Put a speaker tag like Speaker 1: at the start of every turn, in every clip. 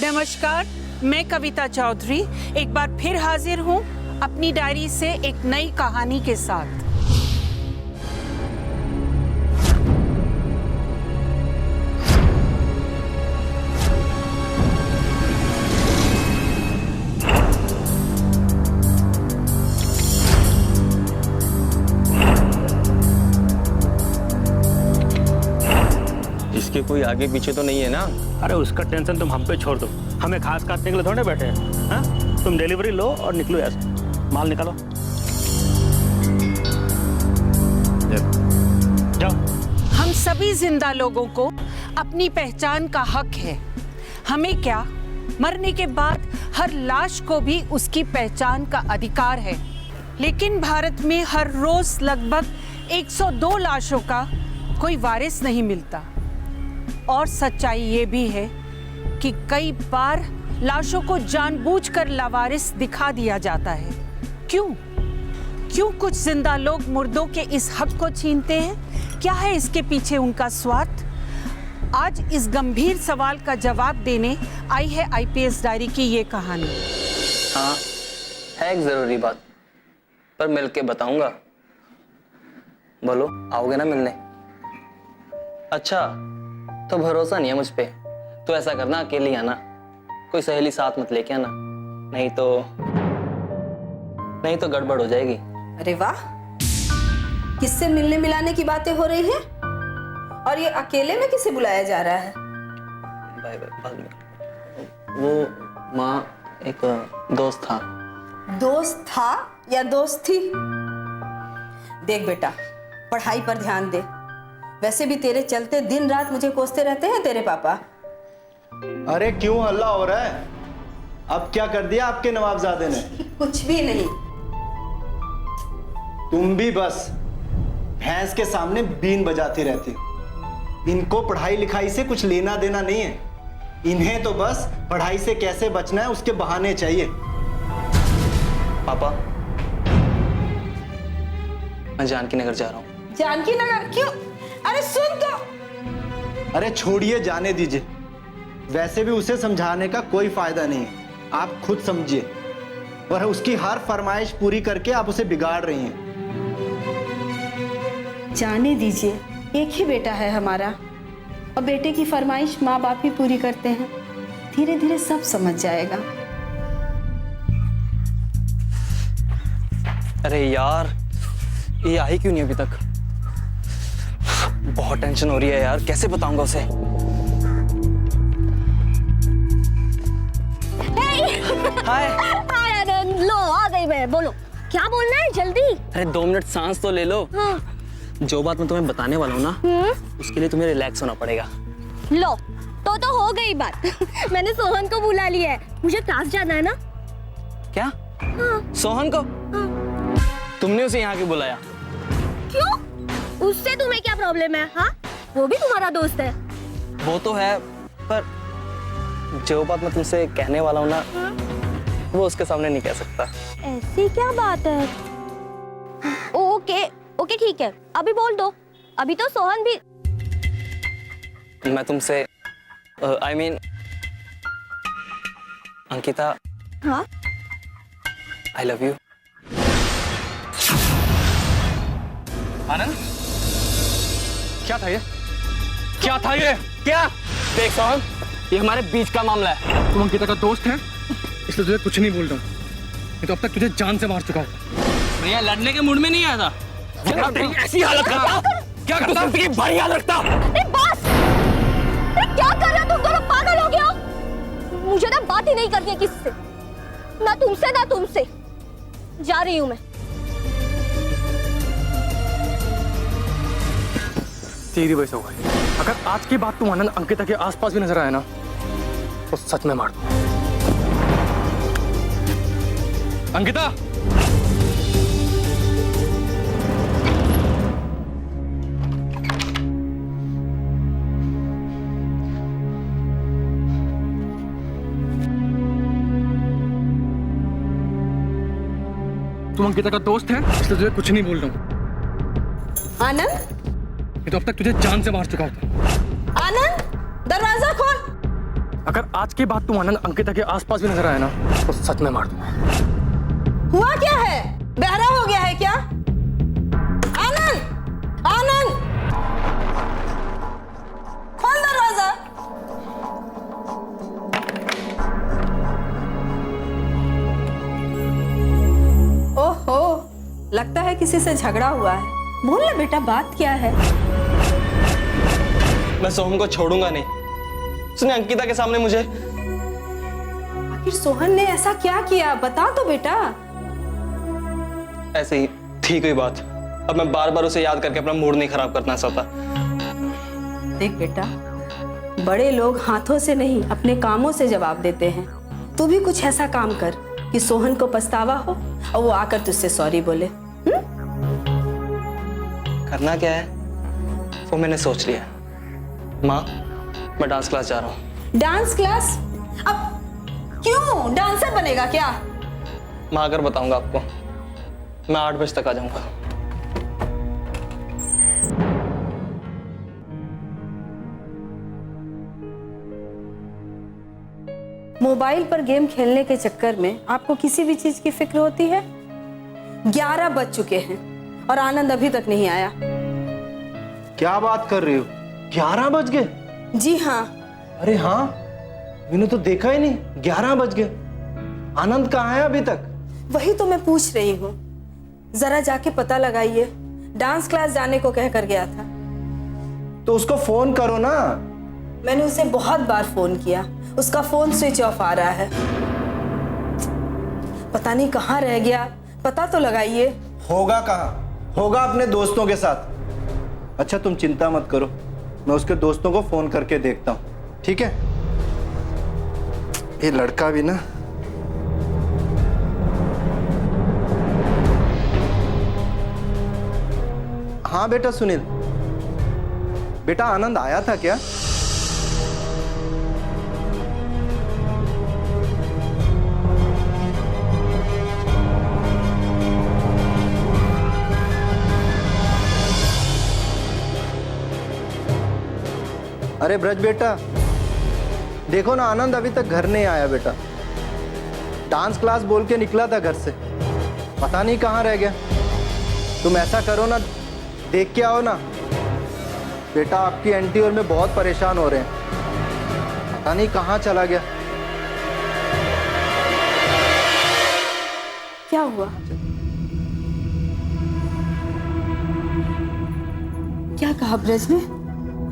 Speaker 1: नमस्कार, मैं कविता चौधरी एक बार फिर हाजिर हूँ अपनी डायरी से एक नई कहानी के साथ।
Speaker 2: इसके कोई आगे पीछे तो नहीं है ना?
Speaker 3: अरे उसका टेंशन तुम हम पे छोड़ दो, हमें घास काटने के लिए थोड़े बैठे हैं। हाँ? तुम डिलीवरी लो और निकलो ऐसे, माल निकालो। जाओ।
Speaker 1: हम सभी जिंदा लोगों को अपनी पहचान का हक है। हमें क्या, मरने के बाद हर लाश को भी उसकी पहचान का अधिकार है। लेकिन भारत में हर रोज लगभग 102 लाशों का कोई वारिस नहीं मिलता। और सच्चाई ये भी है कि कई बार लाशों को जानबूझकर लावारिस दिखा दिया जाता है। क्यों कुछ जिंदा लोग मुर्दों के इस हक को छीनते हैं? क्या है इसके पीछे उनका स्वार्थ? आज इस गंभीर सवाल का जवाब देने आई है आईपीएस डायरी की ये कहानी।
Speaker 2: हाँ, है एक जरूरी बात, पर मिल के बताऊंगा। बोलो, आओगे ना मिलने? अच्छा, तो भरोसा नहीं है मुझ पे तो ऐसा करना, अकेली आना, कोई सहेली साथ मत लेके आना, नहीं तो गड़बड़ हो जाएगी।
Speaker 4: अरे वाह, किससे मिलने मिलाने की बातें हो रही हैं? और ये अकेले में किसे बुलाया जा रहा है?
Speaker 2: बाय बाय, बाद में। वो माँ, एक दोस्त था।
Speaker 4: दोस्त था या दोस्त थी? देख बेटा, पढ़ाई पर ध्यान दे। वैसे भी तेरे चलते दिन रात मुझे कोसते रहते हैं तेरे पापा।
Speaker 5: अरे क्यों हल्ला हो रहा है? अब क्या कर दिया आपके नवाबजादे ने?
Speaker 4: कुछ भी नहीं।
Speaker 5: तुम भी बस भैंस के सामने बीन बजाती रहती। इनको पढ़ाई लिखाई से कुछ लेना देना नहीं है। इन्हें तो बस पढ़ाई से कैसे बचना है उसके बहाने चाहिए।
Speaker 2: पापा, मैं जानकी नगर जा रहा हूँ।
Speaker 4: जानकी नगर क्यों? अरे सुन तो।
Speaker 5: अरे छोड़िए, जाने दीजिए। वैसे भी उसे समझाने का कोई फायदा नहीं है, आप खुद समझिए। और उसकी हर फरमाइश पूरी करके आप उसे बिगाड़ रही हैं।
Speaker 4: जाने दीजिए, एक ही बेटा है हमारा, और बेटे की फरमाइश माँ बाप ही पूरी करते हैं। धीरे धीरे सब समझ जाएगा।
Speaker 2: अरे यार, ये आई क्यों नहीं अभी तक? बहुत टेंशन हो रही है यार, कैसे बताऊंगा उसे? हाय
Speaker 6: हाय आनंद, लो आ गई मैं। बोलो, क्या बोलना है जल्दी?
Speaker 2: अरे 2 मिनट सांस तो ले लो।
Speaker 6: हाँ।
Speaker 2: जो बात मैं तुम्हें बताने वाला हूँ ना, उसके लिए तुम्हें रिलैक्स होना पड़ेगा।
Speaker 6: लो, तो हो गई बात। मैंने सोहन को बुला लिया है, मुझे क्लास जाना है ना।
Speaker 2: क्या?
Speaker 6: हाँ।
Speaker 2: सोहन को?
Speaker 6: हाँ।
Speaker 2: तुमने उसे यहाँ क्यों बुलाया?
Speaker 6: क्यों? उससे तुम्हें क्या प्रॉब्लम है? हाँ, वो भी तुम्हारा दोस्त है।
Speaker 2: वो तो है, पर जो बात मैं तुमसे कहने वाला हूँ ना, वो उसके सामने नहीं कह सकता।
Speaker 6: ऐसी क्या बात है? ओके ठीक है, अभी बोल दो। अभी तो सोहन भी।
Speaker 2: मैं तुमसे I mean, अंकिता,
Speaker 6: हाँ?
Speaker 2: I love you।
Speaker 7: आनंद, क्या था ये? क्या था ये?
Speaker 2: क्या? देख सोहन, ये हमारे बीच का मामला है।
Speaker 7: तुम अंकिता का दोस्त है, इसलिए तुझे कुछ नहीं बोल रहा हूँ। नहीं तो अब तक तुझे जान से मार चुका हूँ।
Speaker 2: भैया लड़ने के मूड में नहीं आया था।
Speaker 7: तेरी ऐसी हालत करता, क्या करता? तेरी भारी हालत रखता।
Speaker 6: बस! क्या कर रहे हो तुम दोनों? पागल हो गए हो? मुझे ना बात ही नहीं करनी है किसी से, ना तुमसे। जा रही हूँ मैं।
Speaker 7: तेरी वजह से हो गई। अगर आज के बाद तुम आनंद अंकिता के आसपास भी नजर आया ना, तो सच में मार दूं। अंकिता! तुम अंकिता का दोस्त है, इसलिए तुझे कुछ नहीं बोल रहा हूँ।
Speaker 4: आनंद,
Speaker 7: ये तो अब तक तुझे जान से मार चुका होता।
Speaker 4: आनंद, दरवाजा खोल।
Speaker 7: अगर आज के बाद तू आनंद अंकिता के आसपास भी नजर आया ना तो सच में मार दूंगा।
Speaker 4: हुआ क्या है? बहरा हो गया है क्या? आनंद, आनंद, खोल दरवाजा। ओहो, लगता है किसी से झगड़ा हुआ है। बोल ना बेटा, बात क्या है?
Speaker 2: मैं सोहम को छोड़ूंगा नहीं। उसने अंकिता के सामने मुझे।
Speaker 4: आखिर सोहन ने ऐसा क्या किया, बता तो बेटा।
Speaker 2: ऐसे ही थी कोई बात। अब मैं बार बार उसे याद करके अपना मूड नहीं खराब करना चाहता।
Speaker 4: देख बेटा, बड़े लोग हाथों से नहीं अपने कामों से जवाब देते हैं। तू भी कुछ ऐसा काम कर कि सोहन को पछतावा हो और वो आकर तुझसे सॉरी बोले।
Speaker 2: करना क्या है वो मैंने सोच लिया। माँ, मैं डांस क्लास जा रहा हूँ।
Speaker 4: Dance class? अब क्यों, डांसर बनेगा क्या?
Speaker 2: मैं आकर बताऊंगा आपको। मैं 8 बजे तक आ जाऊंगा।
Speaker 4: मोबाइल पर गेम खेलने के चक्कर में आपको किसी भी चीज की फिक्र होती है? 11 बज चुके हैं और आनंद अभी तक नहीं आया।
Speaker 5: क्या बात कर रही हो? 11 बज गए?
Speaker 4: जी हाँ।
Speaker 5: अरे हाँ, मैंने तो देखा ही नहीं। 11 बज गए। आनंद कहाँ है अभी तक?
Speaker 4: वही तो मैं पूछ रही हूँ। जरा जाके पता लगाइए। डांस क्लास जाने को कहकर गया था।
Speaker 5: तो उसको फोन करो ना।
Speaker 4: मैंने उसे बहुत बार फोन किया, उसका फोन स्विच ऑफ आ रहा है। पता नहीं कहाँ रह गया, पता तो लगाइए।
Speaker 5: होगा कहाँ? होगा अपने दोस्तों के साथ। अच्छा तुम चिंता मत करो, मैं उसके दोस्तों को फोन करके देखता हूँ, ठीक है? ये लड़का भी ना। हाँ बेटा सुनील, बेटा आनंद आया था क्या? अरे ब्रज बेटा, देखो ना, आनंद अभी तक घर नहीं आया बेटा। डांस क्लास बोल के निकला था घर से, पता नहीं कहाँ रह गया। तुम ऐसा करो ना, देख के आओ ना। बेटा आपकी आंटी और मैं बहुत परेशान हो रहे हैं, पता नहीं कहाँ चला गया।
Speaker 4: क्या हुआ? क्या कहा ब्रज ने?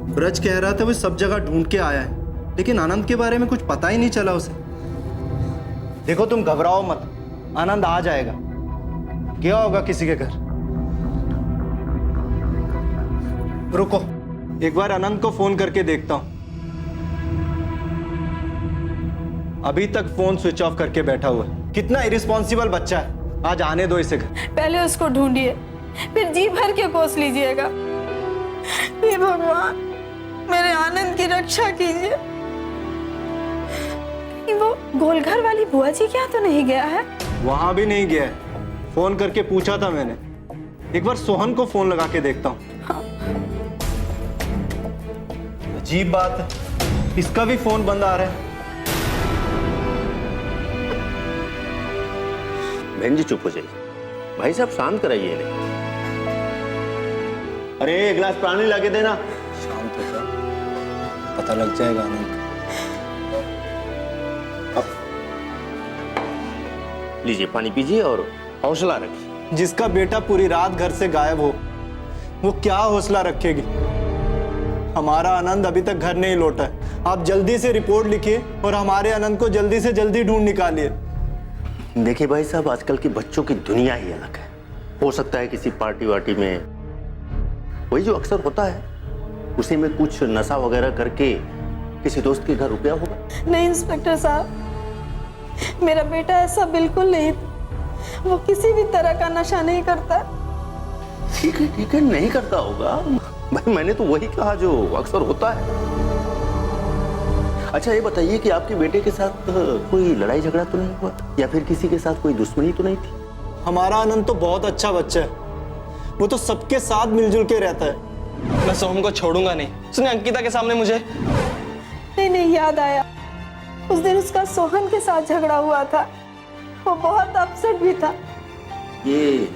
Speaker 5: ब्रज कह रहा था वो सब जगह ढूंढ के आया है, लेकिन आनंद के बारे में कुछ पता ही नहीं चला उसे। देखो तुम घबराओ मत, आनंद आ जाएगा। गया होगा किसी के घर। रुको, एक बार आनंद को फोन करके देखता हूं। अभी तक फोन स्विच ऑफ करके बैठा हुआ है। कितना इरिस्पॉन्सिबल बच्चा है। आज आने दो इसे घर।
Speaker 4: पहले उसको ढूंढिए, फिर जी भर के कोस लीजिएगा। हे भगवान, मेरे आनंद की रक्षा कीजिए। वो गोलघर वाली बुआ जी क्या तो नहीं गया है?
Speaker 5: वहां भी नहीं गया है। फोन करके पूछा था मैंने। एक बार सोहन को फोन लगा के देखता हूं।
Speaker 4: हाँ।
Speaker 5: अजीब बात है, इसका भी फोन बंद आ रहा है।
Speaker 8: बहन जी चुप हो जाइए, भाई साहब शांत कराइए इन्हें। अरे एक गिलास पानी लाके देना।
Speaker 5: शांत हो जा, पता लग जाएगा आनंद।
Speaker 8: लीजिए पानी पीजिए और हौसला रखिए।
Speaker 5: जिसका बेटा पूरी रात घर से गायब हो, वो क्या हौसला रखेगी? हमारा आनंद अभी तक घर नहीं लौटा है। आप जल्दी से रिपोर्ट लिखिए और हमारे आनंद को जल्दी से जल्दी ढूंढ निकालिए।
Speaker 8: देखिए भाई साहब, आजकल की बच्चों की दुनिया ही अलग है। हो सकता है किसी पार्टी वार्टी में वही जो अक्सर होता है, उसी में कुछ नशा वगैरह करके किसी दोस्त के घर रुपया होगा।
Speaker 4: नहीं इंस्पेक्टर साहब, मेरा बेटा ऐसा बिल्कुल नहीं। वो किसी भी तरह का नशा नहीं करता।
Speaker 8: ठीक है, नहीं करता होगा भाई, मैंने तो वही कहा जो अक्सर होता है। अच्छा ये बताइए कि आपके बेटे के साथ कोई लड़ाई झगड़ा तो नहीं हुआ, या फिर किसी के साथ कोई दुश्मनी तो नहीं थी?
Speaker 5: हमारा आनंद तो बहुत अच्छा बच्चा है। वो तो सबके साथ मिलजुल के रहता है।
Speaker 2: मैं सोहम को छोड़ूंगा नहीं। उसने अंकिता के सामने मुझे
Speaker 4: नहीं याद आया, उस दिन उसका सोहन के साथ झगड़ा हुआ था, वो बहुत अपसेट भी था।
Speaker 8: ये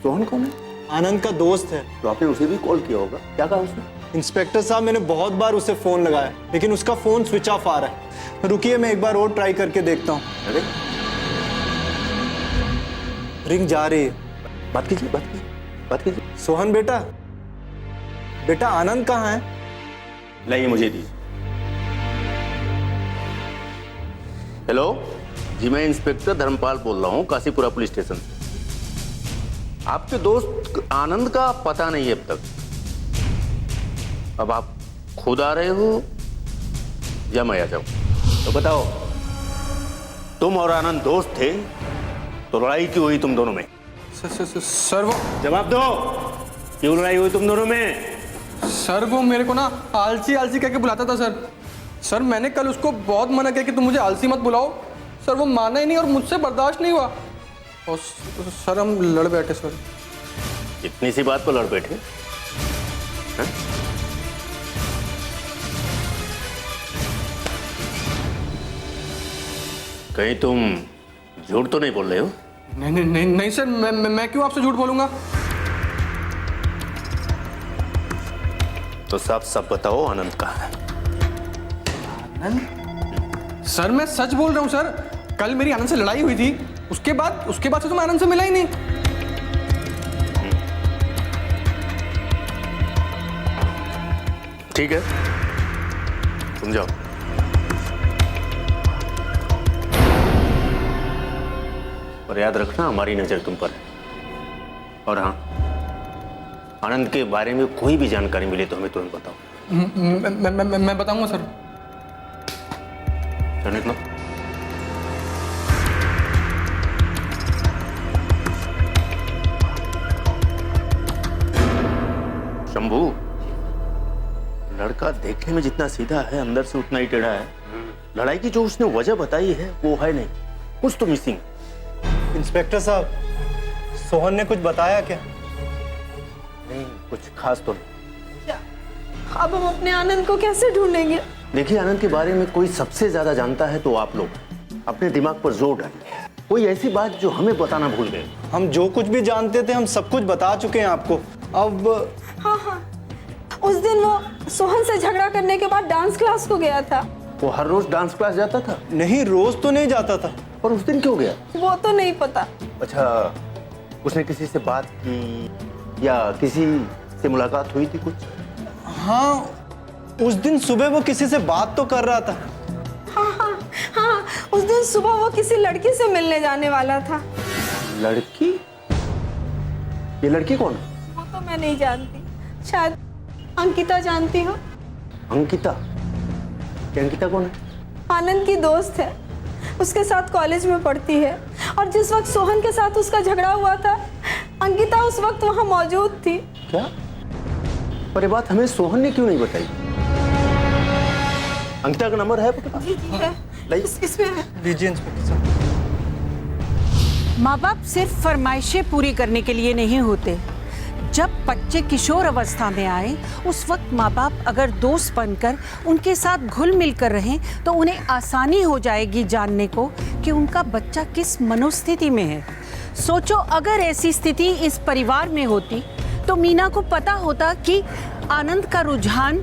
Speaker 8: सोहन कौन है?
Speaker 5: आनंद का दोस्त है।
Speaker 8: तो आपने उसे भी कॉल किया होगा, क्या कहा उसने?
Speaker 5: इंस्पेक्टर साहब, मैंने बहुत बार उसे फोन लगाया लेकिन उसका फोन स्विच ऑफ आ रहा है। रुकिए, मैं एक बार और ट्राई करके देखता हूँ।
Speaker 8: अरे
Speaker 5: रिंग जा रही है।
Speaker 8: बात कीजिए।
Speaker 5: सोहन बेटा, बेटा आनंद कहाँ है?
Speaker 8: लाइए मुझे दीजिए। हेलो जी, मैं इंस्पेक्टर धर्मपाल बोल रहा हूँ काशीपुरा पुलिस स्टेशन से। आपके दोस्त आनंद का पता नहीं है अब तक। अब आप खुद आ रहे हो या मैं आ जाऊं? तो बताओ, तुम और आनंद दोस्त थे तो लड़ाई क्यों हुई तुम दोनों में?
Speaker 7: सर वो
Speaker 8: जवाब दो, क्यों लड़ाई हुई तुम दोनों में?
Speaker 7: सर वो मेरे को ना आलसी आलसी कहके बुलाता था सर। सर मैंने कल उसको बहुत मना किया कि तुम मुझे आलसी मत बुलाओ। सर वो माना ही नहीं और मुझसे बर्दाश्त नहीं हुआ और सर हम लड़ बैठे सर।
Speaker 8: इतनी सी बात को लड़ बैठे? हैं? कहीं तुम झूठ तो नहीं बोल रहे हो?
Speaker 7: नहीं सर, मैं क्यों आपसे झूठ बोलूंगा?
Speaker 8: तो साफ साफ बताओ, आनंद कहाँ है?
Speaker 7: सर मैं सच बोल रहा हूँ सर। कल मेरी आनंद से लड़ाई हुई थी, उसके बाद से तो मैं आनंद से मिला ही नहीं।
Speaker 8: ठीक है, तुम जाओ। और याद रखना, हमारी नजर तुम पर है। और हाँ, आनंद के बारे में कोई भी जानकारी मिले तो हमें तुरंत बताओ।
Speaker 7: मैं बताऊंगा सर।
Speaker 8: चलो निकलो। शंभू, लड़का देखने में जितना सीधा है अंदर से उतना ही टेढ़ा है। लड़ाई की जो उसने वजह बताई है वो है नहीं, कुछ तो मिसिंग।
Speaker 5: इंस्पेक्टर साहब, सोहन ने कुछ बताया क्या?
Speaker 8: नहीं, कुछ खास तो नहीं।
Speaker 4: अब हम अपने आनंद को कैसे ढूंढेंगे?
Speaker 8: देखिए, आनंद के बारे में कोई सबसे ज्यादा जानता है तो आप लोग। अपने दिमाग पर जोर डालिए, कोई ऐसी बात जो हमें बताना भूल गए।
Speaker 5: हम जो कुछ भी जानते थे हम सब कुछ बता चुके हैं आपको। अब
Speaker 4: हाँ, उस दिन वो सोहन से झगड़ा करने के बाद डांस क्लास को गया था।
Speaker 8: वो हर रोज डांस क्लास जाता था?
Speaker 5: नहीं, रोज तो नहीं जाता था।
Speaker 8: और उस दिन क्यों गया?
Speaker 4: वो तो नहीं पता।
Speaker 8: अच्छा, उसने किसी से बात की या किसी से मुलाकात हुई थी कुछ?
Speaker 5: हाँ, उस दिन सुबह वो किसी से बात तो कर रहा था।
Speaker 4: हाँ, उस दिन सुबह वो किसी लड़की से मिलने जाने वाला था।
Speaker 8: लड़की? ये लड़की कौन है?
Speaker 4: वो तो मैं नहीं जानती, शायद अंकिता जानती हो।
Speaker 8: अंकिता? ये अंकिता कौन है?
Speaker 4: आनंद की दोस्त है, उसके साथ कॉलेज में पढ़ती है। और जिस वक्त सोहन के साथ उसका झगड़ा हुआ था, अंकिता उस वक्त वहां मौजूद थी।
Speaker 8: क्या? पर ये बात हमें सोहन ने क्यों नहीं बताई? अंकिता का नंबर है?
Speaker 4: इसमें है।
Speaker 5: दीजिए इंस्पेक्टर साहब।
Speaker 1: माँ बाप सिर्फ फरमाइशें पूरी करने के लिए नहीं होते। जब बच्चे किशोर अवस्था में आए, उस वक्त माँ बाप अगर दोस्त बनकर उनके साथ घुल मिल कर रहें तो उन्हें आसानी हो जाएगी जानने को कि उनका बच्चा किस मनोस्थिति में है। सोचो, अगर ऐसी स्थिति इस परिवार में होती तो मीना को पता होता कि आनंद का रुझान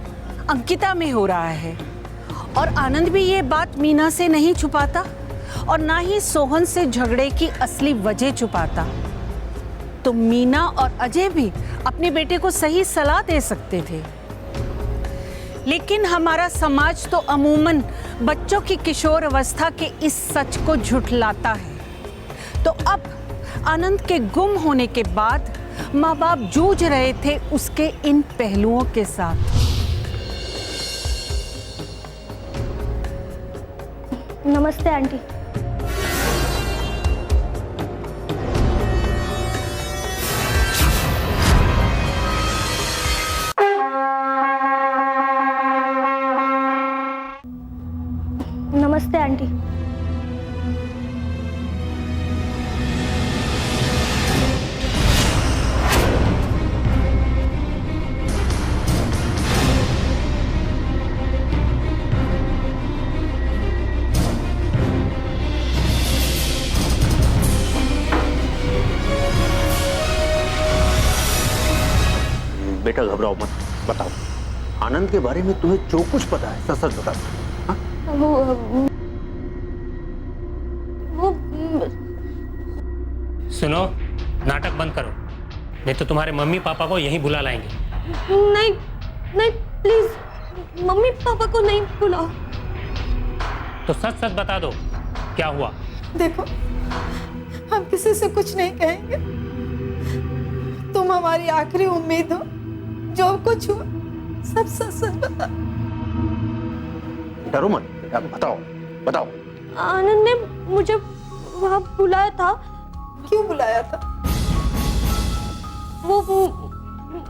Speaker 1: अंकिता में हो रहा है, और आनंद भी ये बात मीना से नहीं छुपाता और ना ही सोहन से झगड़े की असली वजह छुपाता। तो मीना और अजय भी अपने बेटे को सही सलाह दे सकते थे। लेकिन हमारा समाज तो अमूमन बच्चों की किशोर अवस्था के इस सच को झुठलाता है। तो अब आनंद के गुम होने के बाद माँ बाप जूझ रहे थे उसके इन पहलुओं के साथ।
Speaker 6: नमस्ते आंटी। नमस्ते आंटी।
Speaker 8: बेटा घबराओ मत, बताओ आनंद के बारे में तुम्हें जो कुछ पता है सच सच बताओ। हाँ?
Speaker 6: वो
Speaker 9: सुनो, नाटक बंद करो, नहीं तो तुम्हारे मम्मी पापा को यहीं बुला लाएंगे।
Speaker 6: नहीं नहीं, प्लीज मम्मी पापा को नहीं बुलाओ।
Speaker 9: तो सच सच बता दो, क्या हुआ?
Speaker 10: देखो, हम किसी से कुछ नहीं कहेंगे। तुम हमारी आखिरी उम्मीद हो। जो कुछ हुआ सब सच सच बता।
Speaker 8: डरो मत बेटा, बताओ बताओ।
Speaker 6: आनंद ने मुझे वहाँ बुलाया था।
Speaker 10: क्यों बुलाया था?
Speaker 6: वो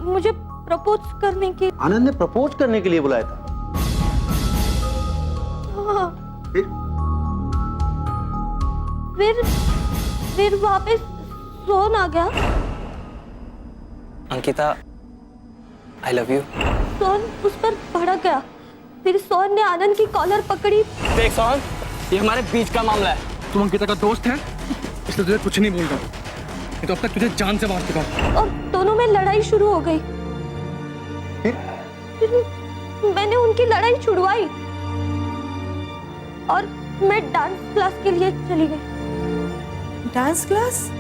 Speaker 6: मुझे प्रपोज करने के।
Speaker 8: आनंद ने प्रपोज करने के लिए बुलाया था?
Speaker 6: हाँ। फिर वहाँ पे सोहन आ गया।
Speaker 2: Ankita, I love you.
Speaker 6: Sohan उस पर भड़क गया। फिर सोहन ने आनंद की कॉलर पकड़ी।
Speaker 2: देख सोहन, ये हमारे बीच का मामला है।
Speaker 7: तुम अंकिता का दोस्त है, इसलिए तुझे कुछ नहीं बोल रहा। नहीं तो अब तक तुझे जान से मार चुका।
Speaker 6: और दोनों में लड़ाई शुरू हो गई। फिर मैंने उनकी लड़ाई छुड़वाई और मैं डांस क्लास के लिए चली गई।
Speaker 10: Dance class?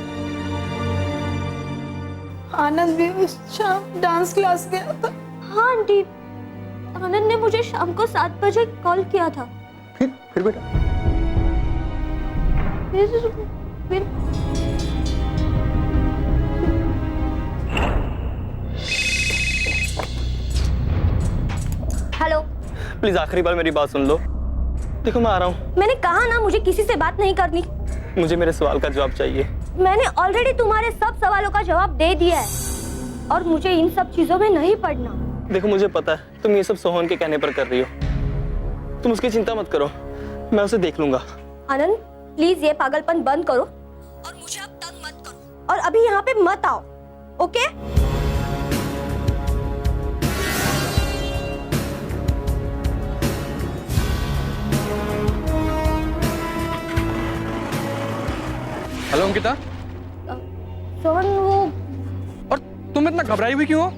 Speaker 10: आनंद भी उस शाम डांस क्लास गया था।
Speaker 6: हाँ आंटी, आनंद ने मुझे शाम को 7 बजे कॉल किया था।
Speaker 8: फिर बेटा?
Speaker 6: फिर हेलो,
Speaker 2: प्लीज आखिरी बार मेरी बात सुन लो। देखो मैं आ रहा हूँ।
Speaker 6: मैंने कहा ना, मुझे किसी से बात नहीं करनी।
Speaker 2: मुझे मेरे सवाल का जवाब चाहिए।
Speaker 6: मैंने ऑलरेडी तुम्हारे सब सवालों का जवाब दे दिया है और मुझे इन सब चीजों में नहीं पड़ना।
Speaker 2: देखो मुझे पता है तुम ये सब सोहन के कहने पर कर रही हो। तुम उसकी चिंता मत करो, मैं उसे देख लूंगा।
Speaker 6: आनंद प्लीज ये पागलपन बंद करो और मुझे अब तंग मत करो और अभी यहाँ पे मत आओ, ओके?
Speaker 7: हेलो अंकिता।
Speaker 6: सोहन, वो
Speaker 7: और तुम इतना घबराई हुई क्यों हो?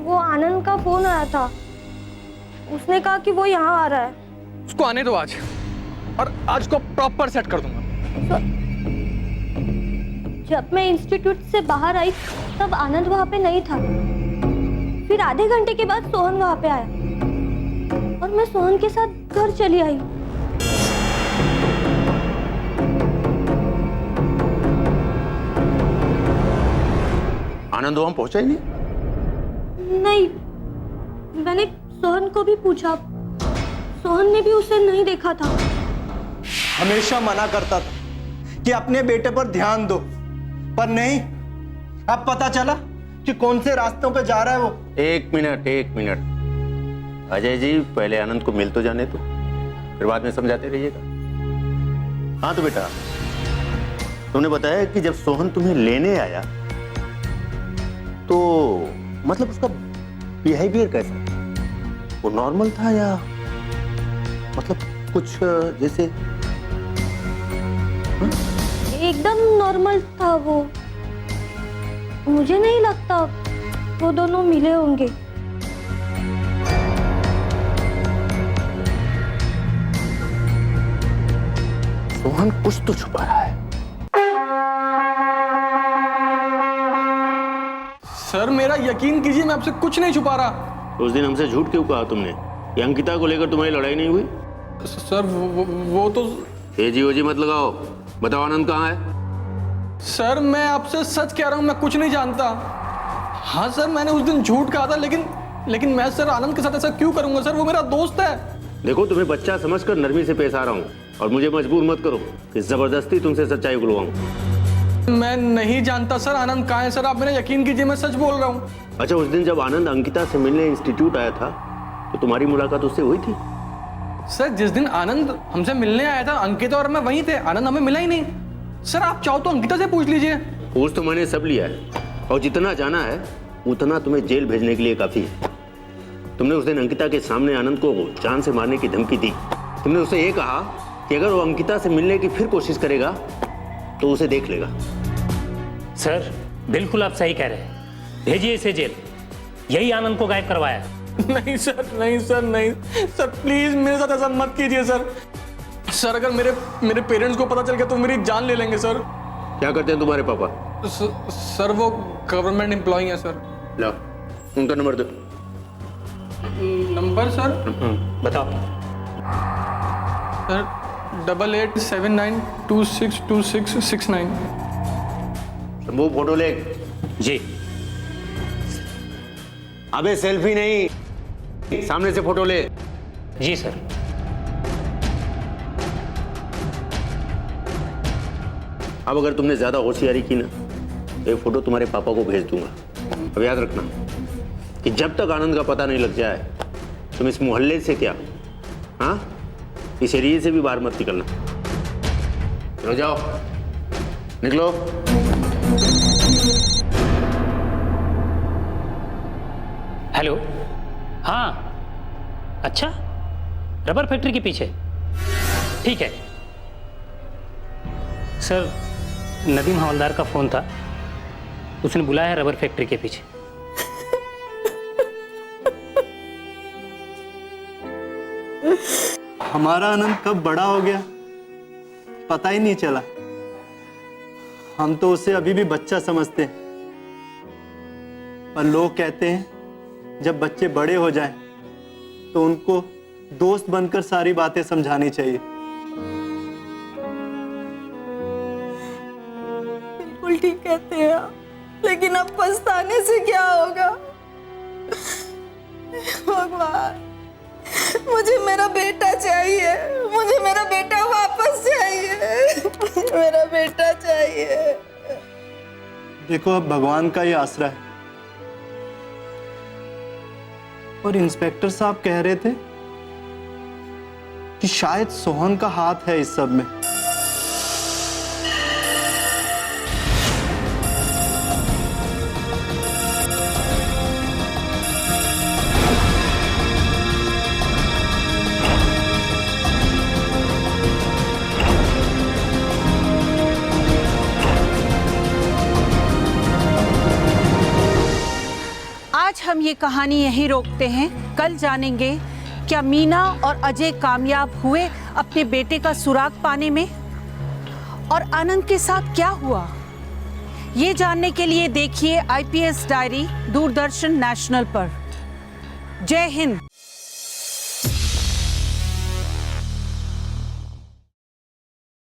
Speaker 6: वो आनंद का फोन आया था। उसने कहा कि वो यहाँ आ रहा है।
Speaker 7: उसको आने दो आज, और आज को प्रॉपर सेट कर दूंगा।
Speaker 6: जब मैं इंस्टीट्यूट से बाहर आई तब आनंद वहाँ पे नहीं था। फिर आधे घंटे के बाद सोहन वहाँ पे आया और मैं सोहन के साथ घर चली आई।
Speaker 8: आनंद वहां पहुंचा ही नहीं?
Speaker 6: नहीं, मैंने सोहन को भी पूछा, सोहन ने भी उसे नहीं देखा था।
Speaker 5: हमेशा मना करता था कि अपने बेटे पर ध्यान दो, पर नहीं। अब पता चला कि कौन से रास्तों पे जा रहा है वो।
Speaker 8: एक मिनट अजय जी, पहले आनंद को मिल तो जाने दो, फिर बाद में समझाते रहिएगा। हाँ तो बेटा, तुमने बताया कि जब सोहन तुम्हें लेने आया तो मतलब उसका बिहेवियर कैसा? वो नॉर्मल था या मतलब कुछ जैसे?
Speaker 6: एकदम नॉर्मल था वो। मुझे नहीं लगता वो दोनों मिले होंगे।
Speaker 8: सोहन कुछ तो छुपा रहा है।
Speaker 7: सर मेरा यकीन कीजिए, मैं आपसे कुछ नहीं छुपा रहा।
Speaker 8: उस दिन हमसे झूठ क्यों कहा तुमने? ये अंकिता को लेकर तुम्हारी लड़ाई नहीं हुई?
Speaker 7: सर वो तो।
Speaker 8: तेजी ओजी मत लगाओ, बताओ आनंद कहाँ है?
Speaker 7: सर मैं आपसे सच कह रहा हूँ, मैं कुछ नहीं जानता। हाँ सर, मैंने उस दिन झूठ कहा था, लेकिन मैं सर आनंद के साथ ऐसा क्यों करूंगा? सर वो मेरा दोस्त है।
Speaker 8: देखो, तुम्हें बच्चा समझकर नरमी से पेश आ रहा हूँ और मुझे मजबूर मत करो कि जबरदस्ती तुमसे सच्चाई उगलवाऊं।
Speaker 7: मैं नहीं जानता सर आनंद कहाँ है। सर आप मेरा यकीन कीजिए, मैं सच बोल रहा हूँ।
Speaker 8: अच्छा, उस दिन जब आनंद अंकिता से मिलने इंस्टीट्यूट आया था तो तुम्हारी मुलाकात उससे हुई थी?
Speaker 7: सर जिस दिन आनंद हमसे मिलने आया था, अंकिता और मैं वहीं थे। आनंद हमें मिला ही नहीं। सर आप चाहो तो अंकिता से पूछ लीजिए।
Speaker 8: पूछ तो मैंने सब लिया है और जितना जाना है उतना तुम्हें जेल भेजने के लिए काफी है। तुमने उस दिन अंकिता के सामने आनंद को जान से मारने की धमकी दी। तुमने उसे ये कहा कि अगर वो अंकिता से मिलने की फिर कोशिश करेगा तो उसे देख लेगा।
Speaker 9: सर बिल्कुल आप सही कह रहे हैं, भेजिए इसे जेल। यही आनंद को गायब करवाया।
Speaker 7: नहीं सर, नहीं सर, नहीं सर, प्लीज मेरे साथ ऐसा मत कीजिए सर। सर अगर मेरे पेरेंट्स को पता चल गया तो मेरी जान ले लेंगे सर।
Speaker 8: क्या करते हैं तुम्हारे पापा?
Speaker 7: सर वो गवर्नमेंट एम्प्लॉय हैं सर।
Speaker 8: ला, उनका नंबर दो।
Speaker 7: Number sir?
Speaker 9: बताओ।
Speaker 7: सर 8879262669।
Speaker 8: वो फोटो ले।
Speaker 9: जी।
Speaker 8: अबे सेल्फी नहीं, सामने से फोटो ले।
Speaker 9: जी सर।
Speaker 8: अब अगर तुमने ज्यादा होशियारी की ना, ये फोटो तुम्हारे पापा को भेज दूंगा। अब याद रखना कि जब तक आनंद का पता नहीं लग जाए तुम इस मोहल्ले से क्या, हाँ, इस एरिया से भी बाहर मत निकलना। चलो जाओ, निकलो।
Speaker 9: हेलो। हाँ, अच्छा, रबर फैक्ट्री के पीछे। ठीक है सर, नदीम हवलदार का फोन था, उसने बुलाया है रबर फैक्ट्री के पीछे।
Speaker 5: हमारा आनंद कब बड़ा हो गया पता ही नहीं चला। हम तो उसे अभी भी बच्चा समझते हैं, पर लोग कहते हैं जब बच्चे बड़े हो जाएं तो उनको दोस्त बनकर सारी बातें समझानी चाहिए।
Speaker 10: बिल्कुल ठीक कहते हैं आप, लेकिन अब पछताने से क्या होगा? भगवान, मुझे मेरा बेटा चाहिए, मुझे मेरा बेटा वापस चाहिए, मेरा बेटा चाहिए।
Speaker 5: देखो अब भगवान का ही आसरा है। और इंस्पेक्टर साहब कह रहे थे कि शायद सोहन का हाथ है इस सब में।
Speaker 1: आज हम ये कहानी यहीं रोकते हैं। कल जानेंगे क्या मीना और अजय कामयाब हुए अपने बेटे का सुराग पाने में, और आनंद के साथ क्या हुआ। ये जानने के लिए देखिए IPS डायरी दूरदर्शन नेशनल पर। जय हिंद।